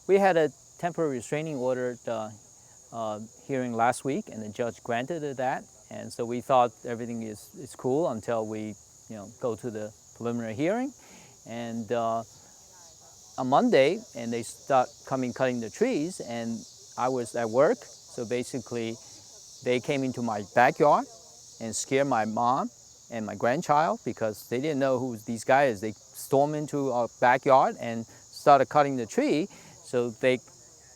We had a temporary restraining order hearing last week, and the judge granted that. And so we thought everything is cool until we, go to the preliminary hearing. And on Monday, and they start cutting the trees, and I was at work. So basically, they came into my backyard and scared my mom and my grandchild because they didn't know who these guys. They stormed into our backyard and started cutting the tree. So they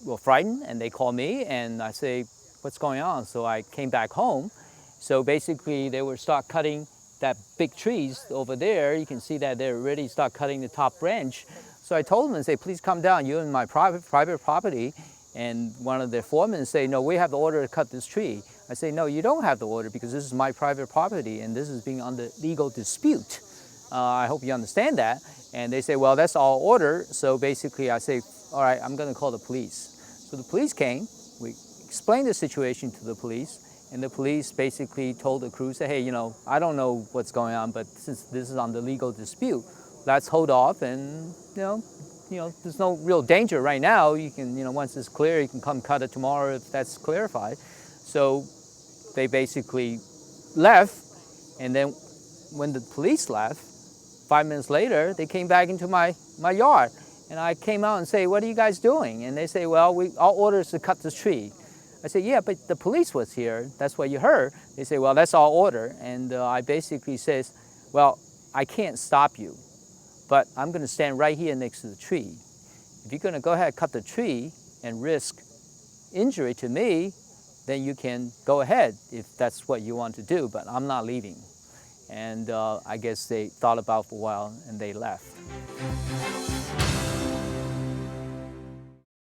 were frightened and they called me and I say, what's going on? So I came back home. So basically they would start cutting that big trees over there. You can see that they already start cutting the top branch. So I told them and say, please come down, you're in my private property. And one of their foremen say, no, we have the order to cut this tree. I say, no, you don't have the order because this is my private property and this is being under legal dispute. I hope you understand that. And they say, well, that's our order. So basically I say, all right, I'm gonna call the police. So the police came, we explained the situation to the police, and the police basically told the crew, say, hey, I don't know what's going on, but since this is under legal dispute, let's hold off and, there's no real danger right now. You can, once it's clear, you can come cut it tomorrow if that's clarified. So they basically left, and then when the police left, 5 minutes later, they came back into my yard. And I came out and say, what are you guys doing? And they say, well, our order is to cut this tree. I say, yeah, but the police was here. That's what you heard. They say, well, that's our order. And I basically says, well, I can't stop you, but I'm going to stand right here next to the tree. If you're going to go ahead and cut the tree and risk injury to me, then you can go ahead if that's what you want to do, but I'm not leaving. And I guess they thought about it for a while and they left.